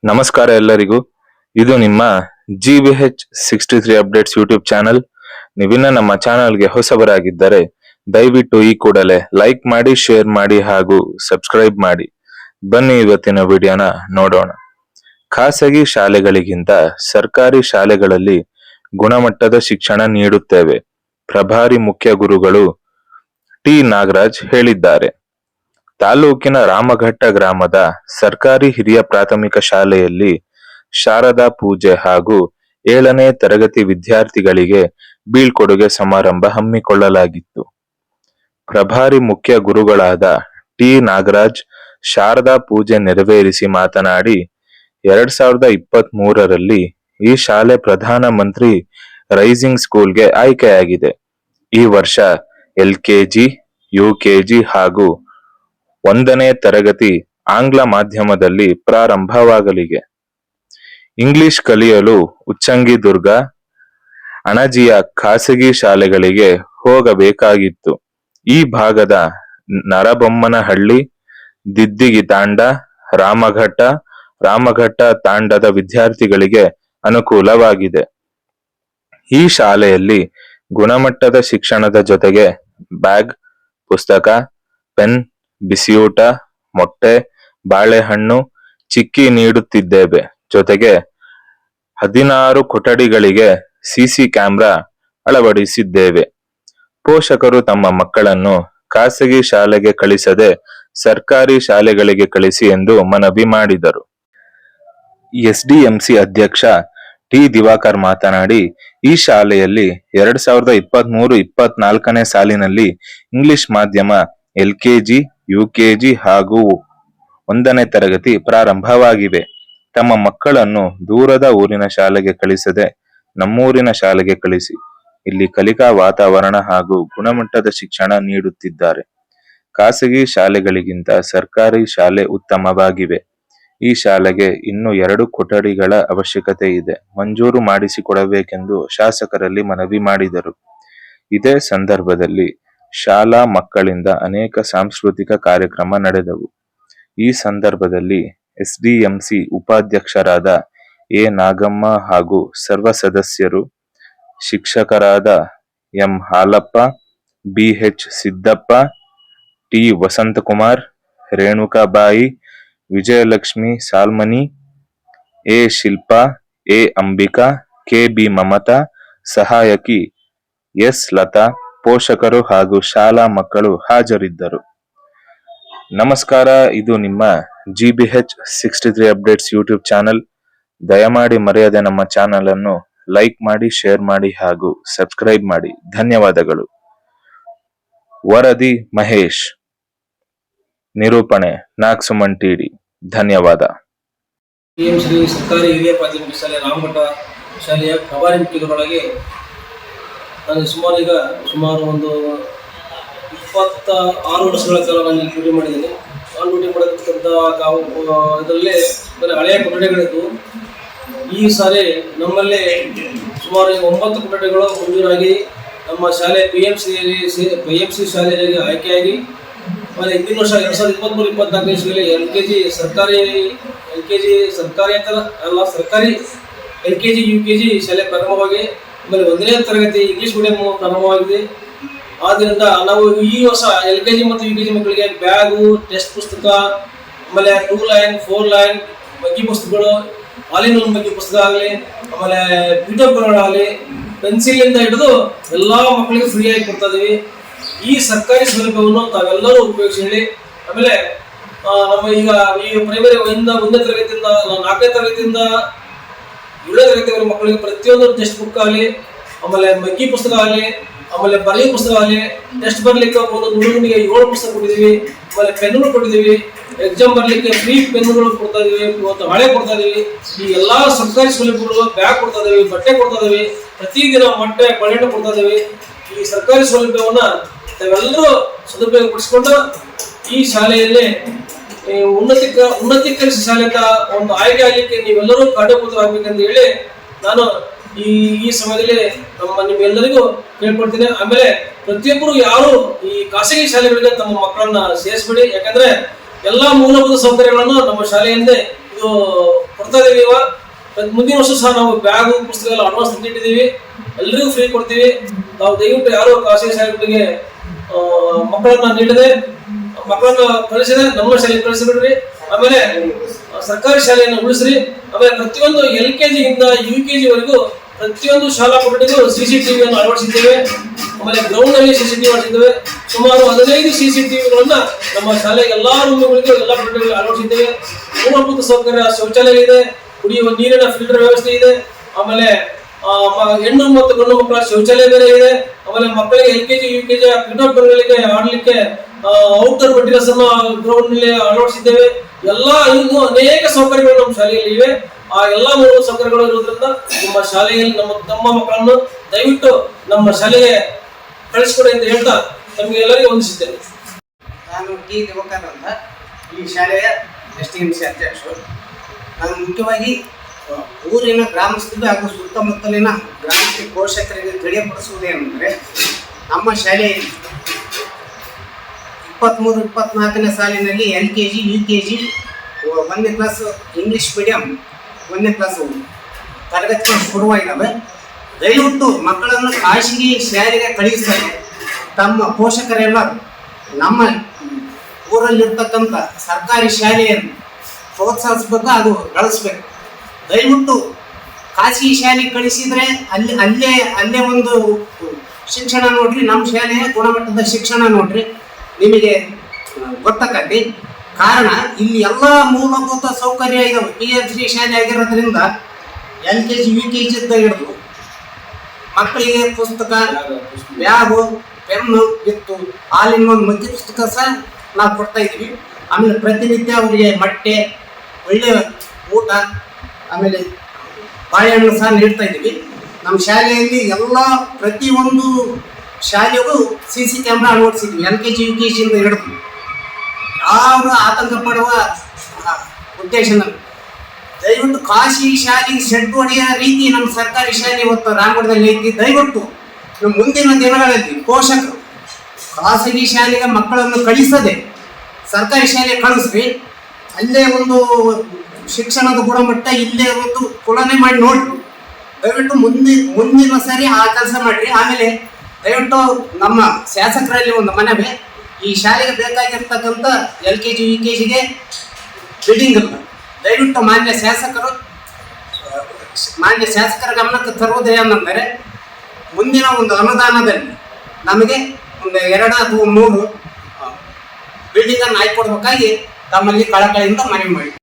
ನಮಸ್ಕಾರ ಎಲ್ಲರಿಗೂ. ಇದು ನಿಮ್ಮ GBH63 ಅಪ್ಡೇಟ್ಸ್ ಯೂಟ್ಯೂಬ್ ಚಾನಲ್. ನೀವಿನ್ನ ನಮ್ಮ ಚಾನಲ್ಗೆ ಹೊಸಬರಾಗಿದ್ದರೆ ದಯವಿಟ್ಟು ಈ ಕೂಡಲೇ ಲೈಕ್ ಮಾಡಿ, ಶೇರ್ ಮಾಡಿ ಹಾಗೂ ಸಬ್ಸ್ಕ್ರೈಬ್ ಮಾಡಿ. ಬನ್ನಿ ಇವತ್ತಿನ ವಿಡಿಯೋನ ನೋಡೋಣ. ಖಾಸಗಿ ಶಾಲೆಗಳಿಗಿಂತ ಸರ್ಕಾರಿ ಶಾಲೆಗಳಲ್ಲಿ ಗುಣಮಟ್ಟದ ಶಿಕ್ಷಣ ನೀಡುತ್ತೇವೆ. ಪ್ರಭಾರಿ ಮುಖ್ಯ ಗುರುಗಳು ಟಿ ನಾಗರಾಜ್ ಹೇಳಿದ್ದಾರೆ. ತಾಲೂಕಿನ ರಾಮಘಟ್ಟ ಗ್ರಾಮದ ಸರ್ಕಾರಿ ಹಿರಿಯ ಪ್ರಾಥಮಿಕ ಶಾಲೆಯಲ್ಲಿ ಶಾರದಾ ಪೂಜೆ ಹಾಗೂ 7ನೇ ತರಗತಿ ವಿದ್ಯಾರ್ಥಿಗಳಿಗೆ ಬೀಳ್ಕೊಡುಗೆ ಸಮಾರಂಭ ಹಮ್ಮಿಕೊಳ್ಳಲಾಗಿತ್ತು. ಪ್ರಭಾರಿ ಮುಖ್ಯ ಗುರುಗಳಾದ ಟಿ ನಾಗರಾಜ್ ಶಾರದಾ ಪೂಜೆ ನೆರವೇರಿಸಿ ಮಾತನಾಡಿ, 2023ರಲ್ಲಿ ಈ ಶಾಲೆ ಪ್ರಧಾನ ಮಂತ್ರಿ ರೈಸಿಂಗ್ ಸ್ಕೂಲ್ಗೆ ಆಯ್ಕೆಯಾಗಿದೆ. ಈ ವರ್ಷ LKG, UKG ಹಾಗೂ 1ನೇ ತರಗತಿ ಆಂಗ್ಲ ಮಾಧ್ಯಮದಲ್ಲಿ ಪ್ರಾರಂಭವಾಗಲಿದೆ. ಇಂಗ್ಲಿಷ್ ಕಲಿಯಲು ಉಚ್ಚಂಗಿದುರ್ಗ, ಅಣಜಿಯ ಖಾಸಗಿ ಶಾಲೆಗಳಿಗೆ ಹೋಗಬೇಕಾಗಿತ್ತು. ಈ ಭಾಗದ ನರಬೊಮ್ಮನಹಳ್ಳಿ, ದಿದ್ದಿಗಿ ತಾಂಡ, ರಾಮಘಟ್ಟ ತಾಂಡದ ವಿದ್ಯಾರ್ಥಿಗಳಿಗೆ ಅನುಕೂಲವಾಗಿದೆ. ಈ ಶಾಲೆಯಲ್ಲಿ ಗುಣಮಟ್ಟದ ಶಿಕ್ಷಣದ ಜೊತೆಗೆ ಬ್ಯಾಗ್, ಪುಸ್ತಕ, ಪೆನ್, ಬಿಸಿಯೂಟ, ಮೊಟ್ಟೆ, ಬಾಳೆಹಣ್ಣು, ಚಿಕ್ಕಿ ನೀಡುತ್ತಿದ್ದೇವೆ. ಜೊತೆಗೆ 16 ಕೊಠಡಿಗಳಿಗೆ CC ಕ್ಯಾಮೆರಾ ಅಳವಡಿಸಿದ್ದೇವೆ. ಪೋಷಕರು ತಮ್ಮ ಮಕ್ಕಳನ್ನು ಖಾಸಗಿ ಶಾಲೆಗೆ ಕಳಿಸದೆ ಸರ್ಕಾರಿ ಶಾಲೆಗಳಿಗೆ ಕಳಿಸಿ ಎಂದು ಮನವಿ ಮಾಡಿದರು. SDMC ಅಧ್ಯಕ್ಷ ಟಿ ದಿವಾಕರ್ ಮಾತನಾಡಿ, ಈ ಶಾಲೆಯಲ್ಲಿ 2023-24ನೇ ಸಾಲಿನಲ್ಲಿ ಇಂಗ್ಲಿಷ್ ಮಾಧ್ಯಮ LKG, UKG ಹಾಗೂ 1ನೇ ತರಗತಿ ಪ್ರಾರಂಭವಾಗಿವೆ. ತಮ್ಮ ಮಕ್ಕಳನ್ನು ದೂರದ ಊರಿನ ಶಾಲೆಗೆ ಕಳಿಸದೆ ನಮ್ಮೂರಿನ ಶಾಲೆಗೆ ಕಳಿಸಿ ಇಲ್ಲಿ ಕಲಿಕಾ ವಾತಾವರಣ ಹಾಗೂ ಗುಣಮಟ್ಟದ ಶಿಕ್ಷಣ ನೀಡುತ್ತಿದ್ದಾರೆ. ಖಾಸಗಿ ಶಾಲೆಗಳಿಗಿಂತ ಸರ್ಕಾರಿ ಶಾಲೆ ಉತ್ತಮವಾಗಿವೆ. ಈ ಶಾಲೆಗೆ ಇನ್ನೂ 2 ಕೊಠಡಿಗಳ ಅವಶ್ಯಕತೆ ಇದೆ. ಮಂಜೂರು ಮಾಡಿಸಿಕೊಡಬೇಕೆಂದು ಶಾಸಕರಲ್ಲಿ ಮನವಿ ಮಾಡಿದರು. ಇದೇ ಸಂದರ್ಭದಲ್ಲಿ ಶಾಲಾ ಮಕ್ಕಳಿಂದ ಅನೇಕ ಸಾಂಸ್ಕೃತಿಕ ಕಾರ್ಯಕ್ರಮ ನಡೆದವು. ಈ ಸಂದರ್ಭದಲ್ಲಿ SDMC ಉಪಾಧ್ಯಕ್ಷರಾದ ಎ ನಾಗಮ್ಮ ಹಾಗೂ ಸರ್ವ ಸದಸ್ಯರು, ಶಿಕ್ಷಕರಾದ M Halappa, BH Siddappa, T Vasanthakumar, Renukabai, Vijayalakshmi Salmani, A Shilpa, A Ambika, KB Mamata, ಸಹಾಯಕಿ S ಲತಾ, ಪೋಷಕರು ಹಾಗೂ ಶಾಲಾ ಮಕ್ಕಳು ಹಾಜರಿದ್ದರು. ನಮಸ್ಕಾರ. ಇದು ನಿಮ್ಮ GBH63 ಅಪ್ಡೇಟ್ಸ್ ಯೂಟ್ಯೂಬ್ ಚಾನಲ್. ದಯಮಾಡಿ ಮರೆಯದೆ ನಮ್ಮ ಚಾನಲ್ ಅನ್ನು ಲೈಕ್ ಮಾಡಿ, ಶೇರ್ ಮಾಡಿ ಹಾಗೂ ಸಬ್ಸ್ಕ್ರೈಬ್ ಮಾಡಿ. ಧನ್ಯವಾದಗಳು. ವರದಿ ಮಹೇಶ್, ನಿರೂಪಣೆ ನಾಗಸುಮನ್ TD. ಧನ್ಯವಾದ. ಶ್ರೀ ಸರ್ಕಾರಿ ಹಿರಿಯ ಪ್ರಾಥಮಿಕ ಶಾಲೆ ರಾಮಘಟ್ಟ ಶಾಲೆಯ ಪ್ರಭಾರಿ ಮುಖ್ಯರೊಳಗೆ ನಾನು ಸುಮಾರು ಒಂದು 26 ವರ್ಷಗಳ ಕಾಲ ನಾನು ಡ್ಯೂಟಿ ಮಾಡಿದ್ದೀನಿ. ನಾನು ಡ್ಯೂಟಿ ಮಾಡತಕ್ಕಂಥ ಇದರಲ್ಲಿ ಹಳೆಯ ಕೊಠಡಿಗಳಿದ್ದು, ಈ ಸಾರಿ ನಮ್ಮಲ್ಲಿ ಸುಮಾರು 9 ಕೊಠಡಿಗಳು ಮಂಜೂರಾಗಿ ನಮ್ಮ ಶಾಲೆ PMC ಶಾಲೆಗೆ ಆಯ್ಕೆಯಾಗಿ, ಆಮೇಲೆ ಹಿಂದಿನ ವರ್ಷ 2023-24ನೇ ಇಸ್ವಿಯಲ್ಲಿ ಸರ್ಕಾರಿ LKG, UKG ಶಾಲೆ ಪ್ರಾರಂಭವಾಗಿ, ಆಮೇಲೆ 1ನೇ ತರಗತಿ ಇಂಗ್ಲಿಷ್ ಮೀಡಿಯಂ ಪ್ರಾರಂಭವಾಗಿದೆ. ಆದ್ದರಿಂದ ನಾವು ಈ ವರ್ಷ LKG ಮತ್ತು UKG ಮಕ್ಕಳಿಗೆ ಬ್ಯಾಗು, ಟೆಕ್ಸ್ಟ್ ಪುಸ್ತಕ, ಆಮೇಲೆ 2 ಲೈನ್ 4 ಲೈನ್ ಬಗ್ಗೆ ಪುಸ್ತಕಗಳು, ಆಲಿನ ಬಗ್ಗೆ ಪುಸ್ತಕ ಆಗಲಿ, ಆಮೇಲೆ ಪೀಠೋಪಕರಣಗಳಾಗಲಿ, ಪೆನ್ಸಿಲಿಂದ ಹಿಡಿದು ಎಲ್ಲ ಮಕ್ಕಳಿಗೆ ಫ್ರೀಯಾಗಿ ಕೊಡ್ತಾ ಇದೀವಿ. ಈ ಸರ್ಕಾರಿ ಸೌಲಭ್ಯವನ್ನು ತಾವೆಲ್ಲರೂ ಉಪಯೋಗಿಸಿ. ಆಮೇಲೆ ನಮ್ಮ ಈಗ ಈ ಪ್ರೈಮರಿ 1ನೇ ತರಗತಿಯಿಂದ 4ನೇ ತರಗತಿಯಿಂದ 7ನೇ ತರಗತಿಯವರ ಮಕ್ಕಳಿಗೆ ಪ್ರತಿಯೊಂದು ಟೆಕ್ಸ್ಟ್ ಬುಕ್ ಆಗಲಿ, ಆಮೇಲೆ ಮಗ್ಗಿ ಪುಸ್ತಕ ಆಗಲಿ, ಆಮೇಲೆ ಬರೆಯೋ ಪುಸ್ತಕ ಆಗಲಿ, ಟೆಸ್ಟ್ ಬರಲಿಕ್ಕೆ ಒಂದು ಹುಡುಗನಿಗೆ 7 ಪುಸ್ತಕ ಕೊಟ್ಟಿದ್ದೀವಿ. ಆಮೇಲೆ ಪೆನ್ನುಗಳು ಕೊಟ್ಟಿದ್ದೀವಿ. ಎಕ್ಸಾಮ್ ಬರಲಿಕ್ಕೆ ಫ್ರೀ ಪೆನ್ನುಗಳು ಕೊಡ್ತಾ ಇದೀವಿ, ಹಳೆ ಕೊಡ್ತಾ ಇದೀವಿ. ಈ ಎಲ್ಲಾ ಸರ್ಕಾರಿ ಸೌಲಭ್ಯಗಳು, ಬ್ಯಾಗ್ ಕೊಡ್ತಾ ಇದೀವಿ, ಬಟ್ಟೆ ಕೊಡ್ತಾ ಇದೀವಿ, ಪ್ರತಿದಿನ ಮೊಟ್ಟೆ ಬಳೆಹಣ್ಣು ಕೊಡ್ತಾ ಇದೀವಿ. ಈ ಸರ್ಕಾರಿ ಸೌಲಭ್ಯವನ್ನ ತಾವೆಲ್ಲರೂ ಸದುಪಯೋಗ ಪಡಿಸಿಕೊಂಡು ಈ ಶಾಲೆಯಲ್ಲಿ ಉನ್ನತೀಕರಿಸಿದ ಶಾಲೆ ಒಂದು ಆಯ್ಕೆ ಆಗಲಿಕ್ಕೆ ನೀವೆಲ್ಲರೂ ಕಾರಣೀಭೂತರಾಗಬೇಕಂತ ಹೇಳಿ ನಾನು ಈ ಸಮಯದಲ್ಲಿ ನಿಮ್ಮೆಲ್ಲರಿಗೂ ಕೇಳ್ಕೊಡ್ತೀನಿ. ಆಮೇಲೆ ಪ್ರತಿಯೊಬ್ಬರು ಯಾರು ಈ ಖಾಸಗಿ ಶಾಲೆಗಳಿಗೆ ತಮ್ಮ ಮಕ್ಕಳನ್ನ ಸೇರಿಸಬೇಡಿ. ಯಾಕಂದ್ರೆ ಎಲ್ಲಾ ಮೂಲಭೂತ ಸೌಕರ್ಯಗಳನ್ನು ನಮ್ಮ ಶಾಲೆಯಿಂದ ಇದು ಕೊಡ್ತಾ ಇದೀವಿ. ಮುಂದಿನ ವರ್ಷ ಸಹ ನಾವು ಬ್ಯಾಗು ಪುಸ್ತಕ ಎಲ್ಲ ಅಡ್ವಾನ್ಸ್ ತಂದಿಟ್ಟಿದ್ದೀವಿ, ಎಲ್ರಿಗೂ ಫ್ರೀ ಕೊಡ್ತೀವಿ. ನಾವು ದಯವಿಟ್ಟು ಯಾರು ಖಾಸಗಿ ಶಾಲೆಗಳಿಗೆ ಮಕ್ಕಳನ್ನ ನೀಡದೆ ಮಕ್ಕಳನ್ನ ಕಳಿಸಿದೆ ನಮ್ಮ ಶಾಲೆಗೆ ಕಳಿಸಿಬಿಡ್ರಿ. ಆಮೇಲೆ ಸರ್ಕಾರಿ ಶಾಲೆಯನ್ನು ಉಳಿಸ್ರಿ. ಆಮೇಲೆ ಪ್ರತಿಯೊಂದು LKG ಇಂದ UKG ವರೆಗೂ ಪ್ರತಿಯೊಂದು ಶಾಲಾ ಕೊಠಡಿಗೂ CCTV ಅಳವಡಿಸಿದ್ದೇವೆ. ಆಮೇಲೆ ಗ್ರೌಂಡ್ ನಲ್ಲಿ CCTV ಅಳವಡಿಸಿದ್ದೇವೆ. ಸುಮಾರು 15 CCTVಗಳನ್ನ ನಮ್ಮ ಶಾಲೆಗೆ ಎಲ್ಲಾ ರೂಮ್ಗಳಿಗೂ ಎಲ್ಲಾ ಕೊಠಡಿಗಳಿಗೆ ಅಳವಡಿಸಿದ್ದೇವೆ. ಮೂಲಭೂತ ಸೌಕರ್ಯ ಶೌಚಾಲಯ ಇದೆ, ಕುಡಿಯುವ ನೀರಿನ ಫಿಲ್ಟರ್ ವ್ಯವಸ್ಥೆ ಇದೆ. ಆಮೇಲೆ ಹೆಣ್ಣು ಮತ್ತು ಗಂಡು ಮಕ್ಕಳ ಶೌಚಾಲಯ ಬೇರೆ ಇದೆ. ಆಮೇಲೆ ಮಕ್ಕಳಿಗೆ LKG UKG ಕ್ರೀಡಾಪಟುಗಳಿಗೆ ಆಡಲಿಕ್ಕೆ ಔಟ್ಡೋರ್ ಮಟೀರಿಯಲ್ಸ್ ಅನ್ನು ಗ್ರೌಂಡ್ ನಲ್ಲಿ ಅಳವಡಿಸಿದ್ದೇವೆ. ಇನ್ನೂ ಅನೇಕ ಸೌಕರ್ಯಗಳು ನಮ್ಮ ಶಾಲೆಯಲ್ಲಿ ಇವೆ. ಆ ಎಲ್ಲಾ ಮೂಲ ಸೌಕರ್ಯಗಳು ಇರುವುದರಿಂದ ನಿಮ್ಮ ಶಾಲೆಯಲ್ಲಿ ನಮ್ಮ ಮಕ್ಕಳನ್ನು ದಯವಿಟ್ಟು ನಮ್ಮ ಶಾಲೆಗೆ ಕಳಿಸ್ಕೊಡಿ ಅಂತ ಹೇಳ್ತಾ ನಮಗೆ ಎಲ್ಲರಿಗೂ ವಂದಿಸಿದ್ದೇನೆ. ನಾನು ಟಿ ದಿವಾಕರ್ ಅಂತ, ಈ ಶಾಲೆಯ STMC ಅಧ್ಯಕ್ಷರು. ನಾನು ಮುಖ್ಯವಾಗಿ ಊರಿನ ಗ್ರಾಮಸ್ಥರು ಹಾಗೂ ಸುತ್ತಮುತ್ತಲಿನ ಗ್ರಾಮಕ್ಕೆ ಪೋಷಕರಿಗೆ ತಿಳಿಯಪಡಿಸುವುದೇನೆಂದರೆ, ನಮ್ಮ ಶಾಲೆಯಲ್ಲಿ 23-24ನೇ ಸಾಲಿನಲ್ಲಿ LKG UKG 1ನೇ ಕ್ಲಾಸ್ ಇಂಗ್ಲೀಷ್ ಮೀಡಿಯಂ 1ನೇ ಕ್ಲಾಸ್ ತರಗತಿಗಳು ಶುರುವ ಇದ್ದಾವೆ. ದಯವಿಟ್ಟು ಮಕ್ಕಳನ್ನು ಖಾಸಗಿ ಶಾಲೆಗೆ ಕಳುಹಿಸಲು ತಮ್ಮ ಪೋಷಕರೆಲ್ಲ ನಮ್ಮ ಊರಲ್ಲಿರ್ತಕ್ಕಂಥ ಸರ್ಕಾರಿ ಶಾಲೆಯನ್ನು ಪ್ರೋತ್ಸಾಹಿಸ್ಬೇಕು, ಅದು ಗಳಿಸ್ಬೇಕು. ದಯವಿಟ್ಟು ಖಾಸಗಿ ಶಾಲೆಗೆ ಕಳಿಸಿದರೆ ಅಲ್ಲೇ ಒಂದು ಶಿಕ್ಷಣ ನೋಡ್ರಿ, ನಮ್ಮ ಶಾಲೆಯ ಗುಣಮಟ್ಟದ ಶಿಕ್ಷಣ ನೋಡ್ರಿ, ನಿಮಗೆ ಗೊತ್ತಾಕತಿ. ಕಾರಣ ಇಲ್ಲಿ ಎಲ್ಲ ಮೂಲಭೂತ ಸೌಕರ್ಯ ಇದಾವೆ. PHC ಶಾಲೆ ಆಗಿರೋದ್ರಿಂದ LKG UKG ಹಿಡಿದು ಮಕ್ಕಳಿಗೆ ಪುಸ್ತಕ, ಬ್ಯಾಗು, ಪೆನ್ನು ಇತ್ತು, ಹಾಲಿನ ಒಂದು ಮಧ್ಯ ಪುಸ್ತಕ ಸಹ ನಾವು ಕೊಡ್ತಾ ಇದ್ದೀವಿ. ಆಮೇಲೆ ಪ್ರತಿನಿತ್ಯ ಅವರಿಗೆ ಮೊಟ್ಟೆ, ಒಳ್ಳೆಯ ಊಟ, ಆಮೇಲೆ ಬಾಳೆಹಣ್ಣು ಸಹ ನೀಡ್ತಾ ಇದ್ದೀವಿ. ನಮ್ಮ ಶಾಲೆಯಲ್ಲಿ ಎಲ್ಲ ಪ್ರತಿಯೊಂದು ಶಾಲೆಗೂ CC ಕ್ಯಾಮ್ರಾ ಅಳವಡಿಸಿದ್ವಿ. LKG UKG ಇಂದ ಹಿಡಿದು ಯಾರು ಆತಂಕ ಪಡುವ ಉದ್ದೇಶ ನಮಗೆ. ದಯವಿಟ್ಟು ಖಾಸಗಿ ಶಾಲೆಗೆ ಸೆಟ್ ಹೊಡೆಯ ರೀತಿ ನಮ್ಮ ಸರ್ಕಾರಿ ಶಾಲೆ ಇವತ್ತು ರಾಮಗಢದಲ್ಲಿ ಐತಿ. ದಯವಿಟ್ಟು ಮುಂದಿನ ದಿನಗಳಲ್ಲಿ ಪೋಷಕರು ಖಾಸಗಿ ಶಾಲೆಗೆ ಮಕ್ಕಳನ್ನು ಕಳಿಸದೆ ಸರ್ಕಾರಿ ಶಾಲೆಗೆ ಕಳಿಸ್ರಿ. ಅಲ್ಲೇ ಒಂದು ಶಿಕ್ಷಣದ ಗುಣಮಟ್ಟ ಇಲ್ಲೇ ಒಂದು ತುಲನೆ ಮಾಡಿ ನೋಡ್ರಿ. ದಯವಿಟ್ಟು ಮುಂದಿನ ಸರಿ ಆ ಕೆಲಸ ಮಾಡಿರಿ. ಆಮೇಲೆ ದಯವಿಟ್ಟು ನಮ್ಮ ಶಾಸಕರಲ್ಲಿ ಒಂದು ಮನವಿ, ಈ ಶಾಲೆಗೆ ಬೇಕಾಗಿರ್ತಕ್ಕಂಥ LKG UKGಗೆ ಬಿಲ್ಡಿಂಗ್ ಇಲ್ಲ. ದಯವಿಟ್ಟು ಮಾನ್ಯ ಶಾಸಕರ ಗಮನಕ್ಕೆ ತರುವುದೇನೆಂದರೆ, ಮುಂದಿನ ಒಂದು ಅನುದಾನದಲ್ಲಿ ನಮಗೆ ಒಂದು 2 ಅಥವಾ 3 ಬಿಲ್ಡಿಂಗನ್ನು ಹಾಕಿಕೊಡ್ಬೇಕಾಗಿ ತಮ್ಮಲ್ಲಿ ಕಳಕಳಿಯಿಂದ ಮನವಿ ಮಾಡಿ.